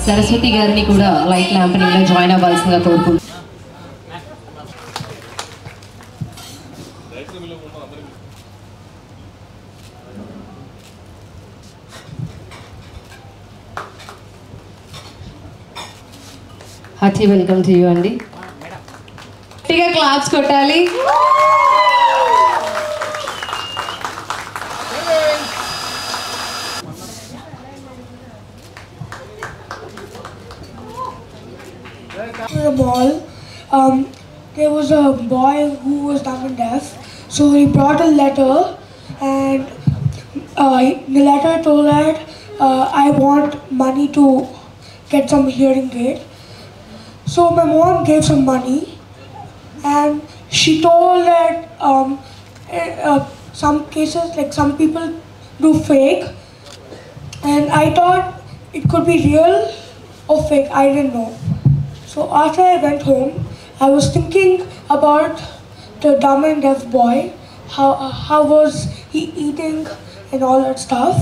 సరస్వతి గారిని కూడా light ల్యాంపనింగ్లో join అవ్వాల్సిందిగా కోరుకుంటున్నాను. హార్టీ వెల్కమ్ టు యూ అండి. గట్టిగా క్లాప్స్ కొట్టాలి. The mall, there was a boy who was dumb and deaf, so he brought a letter, and the letter told that I want money to get some hearing aid. So my mom gave some money, and she told that some cases, like some people do fake, and I thought it could be real or fake. I didn't know. So after I went home, I was thinking about the dumb and deaf boy. How was he eating and all that stuff.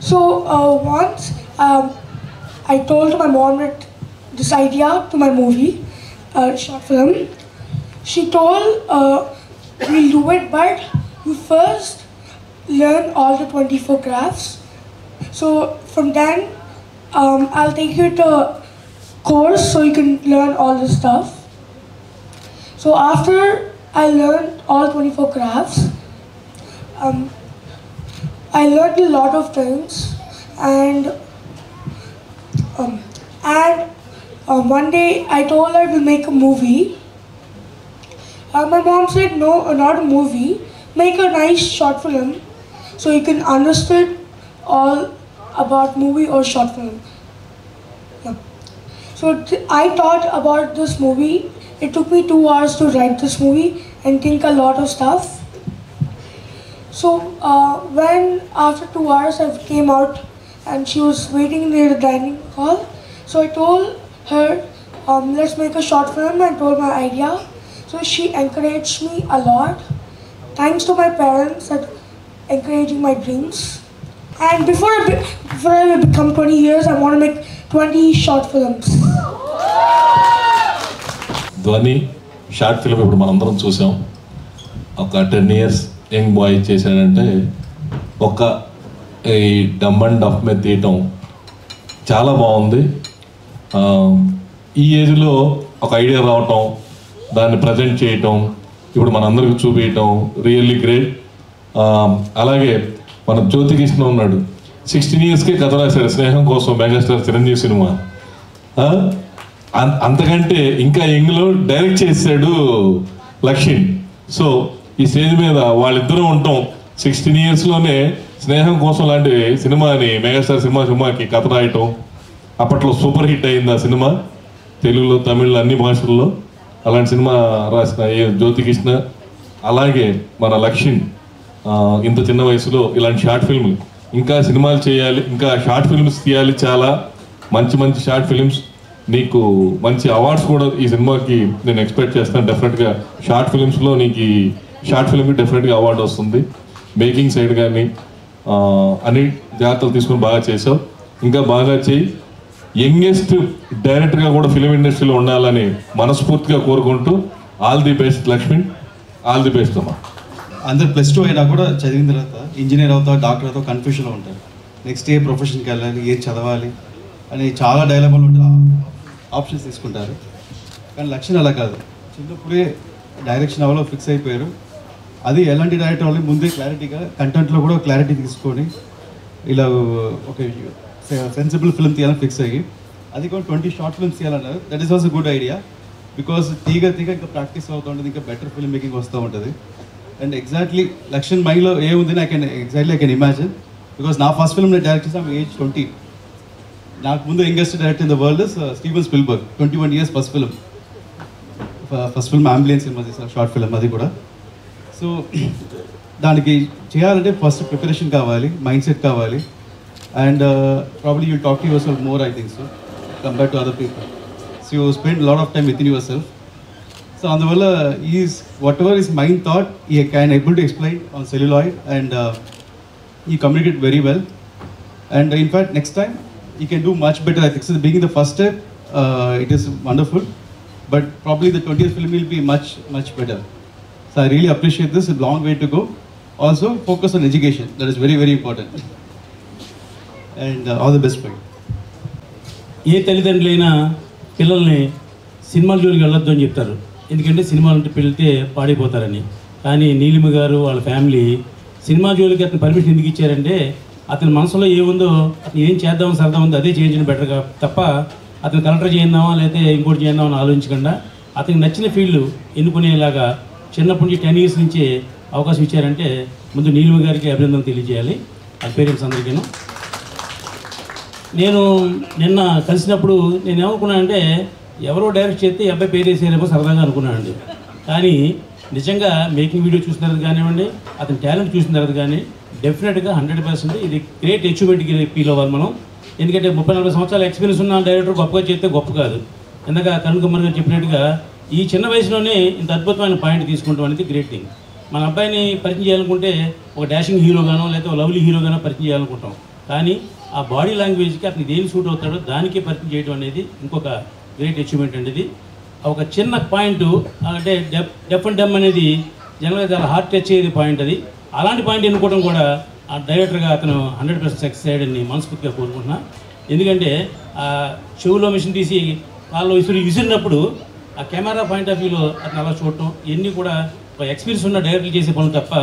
So once I told my mom that this idea to my movie, short film. She told, we'll do it, but you first learn all the 24 crafts. So from then, I'll take you to course so you can learn all this stuff. So after I learned all 24 crafts, I learned a lot of things, and one day I told her to make a movie. My mom said, no, not a movie, make a nice short film so you can understand all about movie or short film. So I thought about this movie. It took me 2 hours to write this movie and think a lot of stuff. So when after 2 hours I came out and she was waiting near the dining hall, so I told her, let's make a short film, and told my idea. So she encouraged me a lot. Thanks to my parents that encouraging my dreams. And before I become 20 years, I want to make 20 short films. ధ్వని short film ఇప్పుడు మనందరం చూసాం. ఒక 10 years young boy చేశాడంటే ఒక ఈ డమ్ and డఫ్ మీద తీయటం చాలా బాగుంది. ఈ ఏజ్లో ఒక ఐడియా రావటం, దాన్ని ప్రజెంట్ చేయటం, ఇప్పుడు మనందరికి చూపించటం రియల్లీ గ్రేట్. అలాగే మన జ్యోతికృష్ణ ఉన్నాడు, 16 yearsకే కథ రాశాడు స్నేహం కోసం, మెగాస్టార్ చిరంజీవి సినిమా. అంతకంటే ఇంకా యంగ్లో డైరెక్ట్ చేశాడు లక్ష్మణ్. సో ఈ స్టేజ్ మీద వాళ్ళిద్దరూ ఉండటం, 16 yearsలోనే స్నేహం కోసం లాంటి సినిమాని మెగాస్టార్ సినిమాకి కథ రాయటం, అప్పట్లో సూపర్ హిట్ అయింది ఆ సినిమా, తెలుగులో తమిళ్లో అన్ని భాషల్లో. అలాంటి సినిమా రాసిన జ్యోతికృష్ణ, అలాగే మన లక్ష్మణ్ ఇంత చిన్న వయసులో ఇలాంటి షార్ట్ ఫిల్మ్లు, ఇంకా సినిమాలు చేయాలి, ఇంకా షార్ట్ ఫిల్మ్స్ తీయాలి, చాలా మంచి మంచి షార్ట్ ఫిల్మ్స్. నీకు మంచి అవార్డ్స్ కూడా ఈ సినిమాకి నేను ఎక్స్పెక్ట్ చేస్తాను. డెఫినెట్గా షార్ట్ ఫిల్మ్స్లో నీకు ఈ షార్ట్ ఫిల్మ్కి డెఫినెట్గా అవార్డు వస్తుంది. మేకింగ్ సైడ్ కానీ అన్ని జాగ్రత్తలు తీసుకుని బాగా చేసావు, ఇంకా బాగా చేయి. యంగెస్ట్ డైరెక్టర్గా కూడా ఫిలిం ఇండస్ట్రీలో ఉండాలని మనస్ఫూర్తిగా కోరుకుంటూ all the best Lakshman, all the best అమ్మా. అందరు +2 అయినా కూడా చదివిన తర్వాత ఇంజనీర్ అవుతావు, డాక్టర్ అవుతావు, కన్ఫ్యూషన్లో ఉంటారు. నెక్స్ట్ ఏ ప్రొఫెషన్కి వెళ్ళాలి, ఏం చదవాలి అని చాలా డైలమాలు ఉంటారు, ఆప్షన్స్ తీసుకుంటారు. కానీ లక్ష్యం అలా కాదు, చిన్నప్పుడే డైరెక్షన్ అవ్వాలో ఫిక్స్ అయిపోయారు. అది ఎలాంటి డైరెక్టర్ వాళ్ళు ముందే క్లారిటీగా కంటెంట్లో కూడా క్లారిటీ తీసుకొని ఇలా ఒక సెన్సిబుల్ ఫిల్మ్ తీయాలని ఫిక్స్ అయ్యి, అది కూడా 20 షార్ట్ ఫిల్మ్స్ తీయాలన్నారు. That is also good idea, because తీగ ఇంకా ప్రాక్టీస్ అవుతూ ఉంటుంది, ఇంకా బెటర్ ఫిల్మ్ మేకింగ్ వస్తూ ఉంటుంది. అండ్ ఎగ్జాక్ట్లీ లక్ష్మణ్ మైండ్లో ఏముందని ఐ కెన్ ఇమాజిన్, బికాస్ నా ఫస్ట్ ఫిల్మ్ నేను డైరెక్ట్ చేసాను ఏజ్ 20. నాకు ముందు youngest director in the world is Steven Spielberg, 21 years first film ambulance cinema చేశాను, షార్ట్ ఫిల్మ్ అది కూడా. సో దానికి చేయాలంటే ఫస్ట్ ప్రిపరేషన్ కావాలి, మైండ్ సెట్ కావాలి, and probably you talk to your self more, I think so, compare to other people. So you spend lot of time with in your self. So అందువల్ల is whatever is mind thought he can able to explain on celluloid, and he communicate very well. And in fact next time you can do much better. I think so being the first step, it is wonderful, but probably the 20th film will be much better. So I really appreciate this. A long way to go. Also focus on education. That is very, very important. And all the best for you. ఏ తల్లిదండ్రులైనా పిల్లల్ని సినిమాల జోలికి వెళ్ళొద్దు అని చెప్తారు, ఎందుకంటే సినిమాలు వెళ్తే పాడైపోతారని. కానీ నీలిమ గారు వాళ్ళ ఫ్యామిలీ సినిమా జోలికి అతను పర్మిషన్ ఎందుకు ఇచ్చారంటే అతని మనసులో ఏముందో అతను ఏం చేద్దామని సరదా ఉందో అదే చేయించడం బెటర్గా తప్ప అతను కలెక్టర్ చేద్దామా లేకపోతే ఇంకోటి చేద్దామని ఆలోచించకుండా అతనికి నచ్చిన ఫీల్డ్ ఎన్నుకునేలాగా చిన్నప్పటి నుంచి 10 years నుంచే అవకాశం ఇచ్చారంటే ముందు నీలిమ గారికి అభినందన తెలియజేయాలి, వాళ్ళ పేరెంట్స్ అందరికీను. నేను నిన్న కలిసినప్పుడు నేను ఏమనుకున్నానంటే ఎవరో డైరెక్ట్ చేస్తే ఈ అబ్బాయి పేరు వేసేరేమో సరదాగా అనుకున్నానండి. కానీ నిజంగా మేకింగ్ వీడియో చూసిన తర్వాత కానివ్వండి, అతని టాలెంట్ చూసిన తర్వాత కానీ డెఫినెట్గా 100% ఇది గ్రేట్ అచీవ్మెంట్కి ఫీల్ అవ్వాలి మనం. ఎందుకంటే 30-40 సంవత్సరాల ఎక్స్పీరియన్స్ ఉన్న డైరెక్టర్ గొప్పగా చేస్తే గొప్ప కాదు. ఇందాక కరుణ్ కుమార్ గారు చెప్పినట్టుగా ఈ చిన్న వయసులోనే ఇంత అద్భుతమైన పాయింట్ తీసుకుంటాం అనేది గ్రేట్ థింగ్. మన అబ్బాయిని పరిచయం చేయాలనుకుంటే ఒక డాషింగ్ హీరోగానో లేకపోతే లవ్లీ హీరోగానో పరిచయం చేయాలనుకుంటాం. కానీ ఆ బాడీ లాంగ్వేజ్కి అతనికి దేని సూట్ అవుతాడో దానికే పరిచయం చేయడం అనేది ఇంకొక గ్రేట్ అచీవ్మెంట్ అనేది. ఒక చిన్న పాయింట్ అంటే డెఫ్ అండ్ డమ్ అనేది జనరల్గా చాలా హార్ట్ టచ్ అయ్యేది పాయింట్ అది. అలాంటి పాయింట్ ఎన్నుకోవడం కూడా ఆ డైరెక్టర్గా అతను 100% సక్సెస్ అయ్యాడని మనస్ఫూర్తిగా కోరుకుంటున్నా. ఎందుకంటే ఆ చెవులో మిషన్ తీసి వాళ్ళు విసిరినప్పుడు ఆ కెమెరా పాయింట్ ఆఫ్ వ్యూలో అతను అలా చూడటం ఇవన్నీ కూడా ఒక ఎక్స్పీరియన్స్ ఉన్న డైరెక్టర్లు చేసే పనులు తప్ప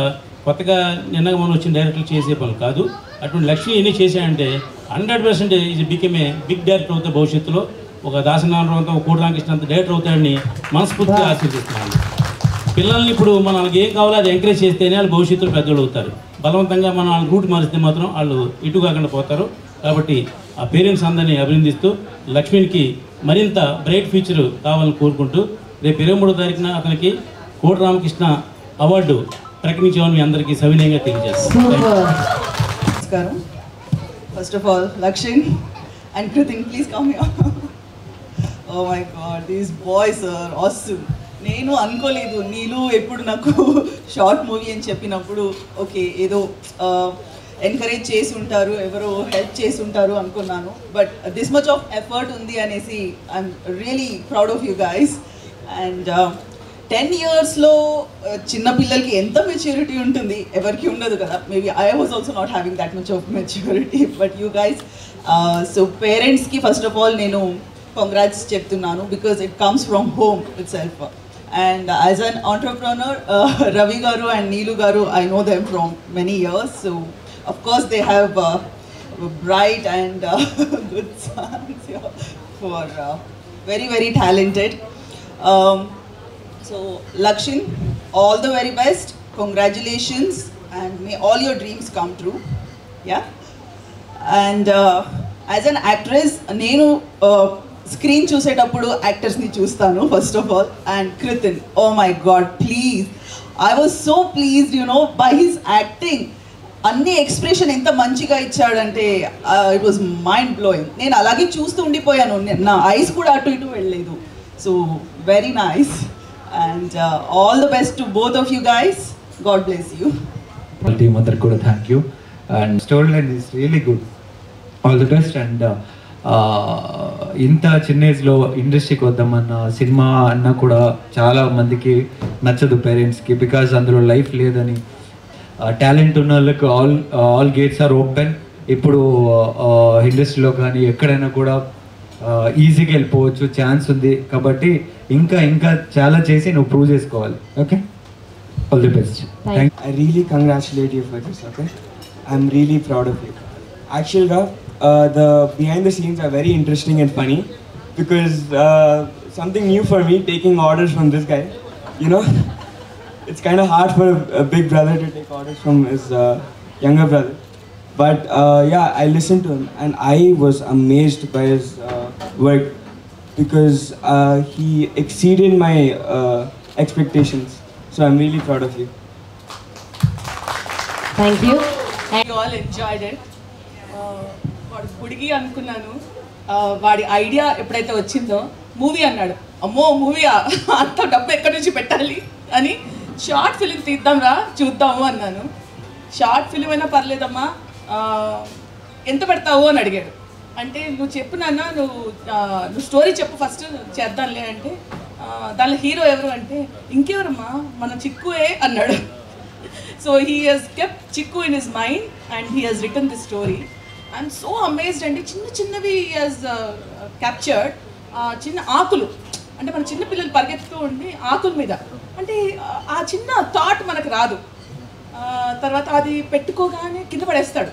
కొత్తగా నిన్నగా మనం వచ్చిన డైరెక్టర్లు చేసే పనులు కాదు. అటువంటి లక్ష్మి ఎన్ని చేశాయంటే 100% ఇది బికెమ్ ఏ బిగ్ డైరెక్టర్ అవుతాయి భవిష్యత్తులో. ఒక దాసనారాయణతో ఒక కోటి రామకృష్ణ అంత డైరెక్టర్ అవుతాడని మనస్ఫూర్తిగా ఆశీర్వదిస్తున్నాను. పిల్లల్ని ఇప్పుడు మనం వాళ్ళకి ఏం కావాలో అది ఎంకరేజ్ చేస్తేనే వాళ్ళు భవిష్యత్తులో పెద్దోళ్ళు అవుతారు. బలవంతంగా మనం వాళ్ళ రూట్ మారిస్తే మాత్రం వాళ్ళు ఇటు కాకుండా పోతారు. కాబట్టి ఆ పేరెంట్స్ అందరినీ అభినందిస్తూ లక్ష్మికి మరింత బ్రైట్ ఫ్యూచర్ కావాలని కోరుకుంటూ రేపు 23వ తారీఖున అతనికి కోటి రామకృష్ణ అవార్డు ప్రకటించామని మీ అందరికీ సవినయంగా తెలియజేస్తాను. నమస్కారం. First of all Lakshman and Kritin please come here. Oh my god these boys are awesome. నేను అనుకోలేదు నీళ్ళు ఎప్పుడు నాకు షార్ట్ మూవీ అని చెప్పినప్పుడు ఓకే ఏదో ఎంకరేజ్ చేసి ఉంటారు, ఎవరో హెల్ప్ చేసి ఉంటారు అనుకున్నాను. But this much of effort ఉంది అనేసి I'm really proud of you guys. And 10 yearsలో చిన్నపిల్లలకి ఎంత మెచ్యూరిటీ ఉంటుంది ఎవరికి ఉండదు కదా. Maybe I was also not having that much of maturity but you guys. So పేరెంట్స్కి ఫస్ట్ ఆఫ్ ఆల్ నేను కంగ్రాట్స్ చెప్తున్నాను because it comes from home it self. And as an entrepreneur, Ravi Garu and Neelu Garu, I know them from many years. So, of course, they have bright and good sons for very, very talented. So, Lakshin, all the very best. Congratulations, and may all your dreams come true. Yeah. And as an actress, Nenu. Screen చూసేటప్పుడు యాక్టర్స్ని చూస్తాను first of all. And Kritin, oh my god please, I was so pleased by his acting. అన్ని expression ఎంత మంచిగా ఇచ్చాడంటే it was mind blowing. నేను అలాగే చూస్తూ ఉండిపోయాను, నా ఐస్ కూడా అటు ఇటు వెళ్ళలేదు. So very nice and all the best to both of you guys. God bless you. Team అందరికి కూడా thank you. And story line is really good. All the best. And ఇంత చిన్న ఏజ్లో ఇండస్ట్రీకి వద్దామన్న సినిమా అన్నా కూడా చాలా మందికి నచ్చదు పేరెంట్స్కి, బికాజ్ అందులో లైఫ్ లేదని. టాలెంట్ ఉన్న వాళ్ళకి ఆల్ గేట్స్ ఆర్ ఓపెన్. ఇప్పుడు ఇండస్ట్రీలో కానీ ఎక్కడైనా కూడా ఈజీగా వెళ్ళిపోవచ్చు, ఛాన్స్ ఉంది. కాబట్టి ఇంకా ఇంకా చాలా చేసి నువ్వు ప్రూవ్ చేసుకోవాలి. Okay, all the best. I really congratulate you for this. Okay, I'm really proud of you. Actually, the behind the scenes are very interesting and funny because something new for me taking orders from this guy. You know, it's kind of hard for a big brother to take orders from his younger brother. But yeah, I listened to him and I was amazed by his work because he exceeded my expectations. So I'm really proud of you. Thank you. You all enjoyed it. వాడు గుడిగి అనుకున్నాను. వాడి idea ఎప్పుడైతే వచ్చిందో movie అన్నాడు. అమ్మో మూవీయా, అంత డబ్బు ఎక్కడి నుంచి పెట్టాలి అని. షార్ట్ ఫిలిం తీద్దాంరా చూద్దాము అన్నాను. షార్ట్ ఫిలిం అయినా పర్లేదమ్మా, ఎంత పెడతావు అని అడిగాడు. అంటే నువ్వు చెప్పు నాన్న, నువ్వు స్టోరీ చెప్పు ఫస్ట్ చేద్దాంలే అంటే దానిలో హీరో ఎవరు అంటే ఇంకెవరమ్మా మన చిక్కుయే అన్నాడు. So he has kept Chikku in his mind and he has written this story. I'm so amazed అండి. చిన్నవి హెస్ క్యాప్చర్డ్. చిన్న ఆకులు అంటే మన చిన్న పిల్లలు పరిగెత్తుతూ ఉండి ఆకుల మీద అంటే ఆ చిన్న థాట్ మనకు రాదు. తర్వాత అది పెట్టుకోగానే కింద పడేస్తాడు.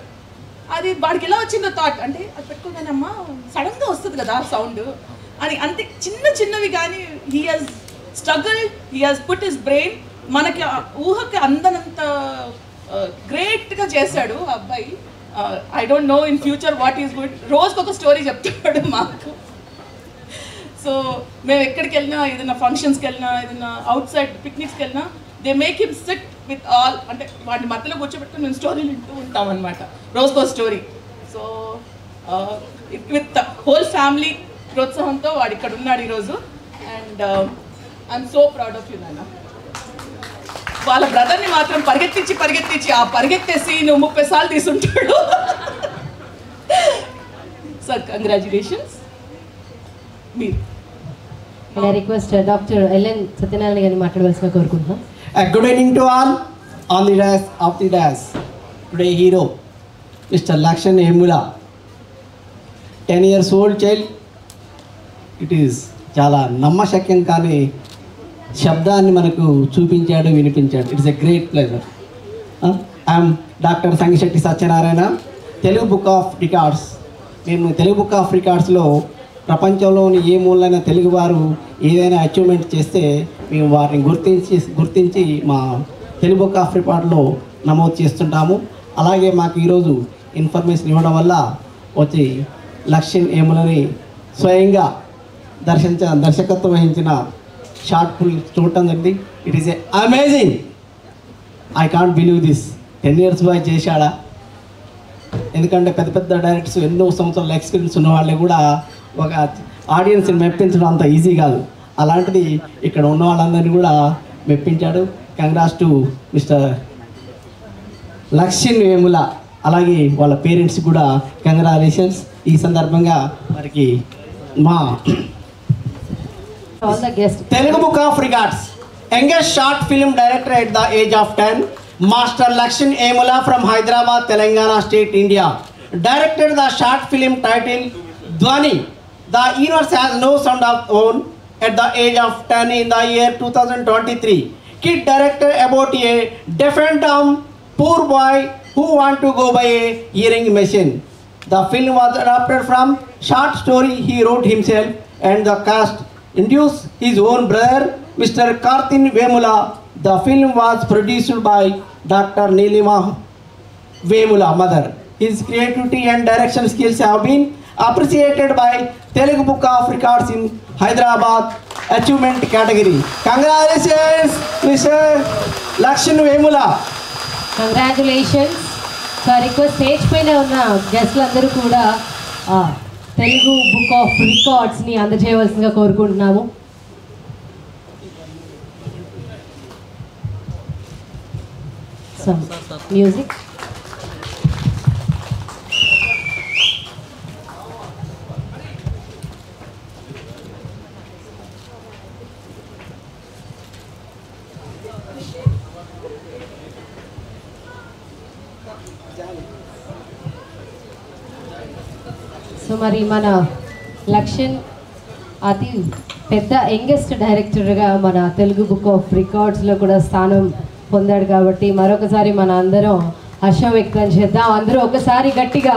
అది వాడికి ఎలా వచ్చిందో థాట్ అంటే అది పెట్టుకోగానే అమ్మ సడన్గా వస్తుంది కదా సౌండ్ అని. అంతే చిన్నవి కానీ he has struggle, he has put his brain. మనకి ఊహకి అందనంత గ్రేట్గా చేశాడు ఆ అబ్బాయి. I don't know in future what is good. రోజుకొక స్టోరీ చెప్తాడు మాకు. సో మేము ఎక్కడికి వెళ్ళినా, ఏదైనా ఫంక్షన్స్కి వెళ్ళినా, ఏదైనా అవుట్ సైడ్ పిక్నిక్స్కి వెళ్ళినా they make him SIT with all, అంటే వాటి మధ్యలో కూర్చోబెట్టుకుని మేము స్టోరీలు వింటూ ఉంటాం అనమాట, రోజుకో story. So with whole family ప్రోత్సాహంతో వాడు ఇక్కడ ఉన్నాడు ఈరోజు. And I'm so proud of you నాన్న. వాళ్ళ బ్రదర్ని మాత్రం పరిగెత్తించి ఆ పరిగెత్తేసి నువ్వు 30 సార్లు తీసుంటాడు. Sir congratulations. మీరు I request Dr. Ellen Satyanarayana గారిని మాట్లాడవలసిన కోరుకుంటున్నాం. Good evening to all on the dash of the dash. Today hero, Mr. Lakshan Hemula, 10 years old child. It is చాలా నమ్మశక్యం కానీ శబ్దాన్ని మనకు చూపించాడు, వినిపించాడు. It's a great pleasure. I'm doctor Sangishetti Satyanarayana, Telugu book of records. మేము తెలుగు బుక్ ఆఫ్ రికార్డ్స్లో ప్రపంచంలోని ఏ మూలైన తెలుగువారు ఏదైనా అచీవ్మెంట్ చేస్తే మేము వారిని గుర్తించి మా తెలుగు బుక్ ఆఫ్ రికార్డ్లో నమోదు చేస్తుంటాము. అలాగే మాకు ఈరోజు ఇన్ఫర్మేషన్ ఇవ్వడం వల్ల వచ్చి లక్ష్మణ్ ఏములని స్వయంగా దర్శకత్వం వహించిన షార్ట్ ఫిల్మ్ చూడటం జరిగింది. It is a amazing. I can't believe this. 10 years boy చేశాడా? ఎందుకంటే పెద్ద డైరెక్టర్స్ ఎన్నో సంవత్సరాల ఎక్స్పీరియన్స్ ఉన్న వాళ్ళే కూడా ఒక ఆడియన్స్ని మెప్పించడం అంత ఈజీ కాదు. అలాంటిది ఇక్కడ ఉన్న వాళ్ళందరినీ కూడా మెప్పించాడు. Congrats to mister Lakshman Vemula. అలాగే వాళ్ళ పేరెంట్స్ కూడా కంగ్రాచులేషన్స్. ఈ సందర్భంగా వారికి మా Telugu book of records youngest short film director at the age of 10, Master Lakshan Hemula from Hyderabad, Telangana State, India. Directed the short film titled Dhwani. The universe has no sound of own. At the age of 10 in the year 2023, kid directed about a deaf and dumb poor boy who want to go by a hearing machine. The film was adapted from short story he wrote himself, and the cast introduced his own brother, Mr. Kartin Vemula. The film was produced by Dr. Nilima Vemula, mother. His creativity and direction skills have been appreciated by Telugu Book of Records in Hyderabad achievement category. Congratulations, Mr. Lakshan Vemula. Congratulations. So I request stage పైన ఉన్న గెస్ట్లందరూ కూడా Telugu book of రికార్డ్స్ని అందజేయవలసిందిగా కోరుకుంటున్నాము. Some music. So మరి మన లక్ష్మణ్ అతి పెద్ద youngest డైరెక్టర్గా మన తెలుగు బుక్ ఆఫ్ రికార్డ్స్లో కూడా స్థానం పొందాడు కాబట్టి మరొకసారి మన అందరం హర్షం వ్యక్తం చేద్దాం. అందరూ ఒకసారి గట్టిగా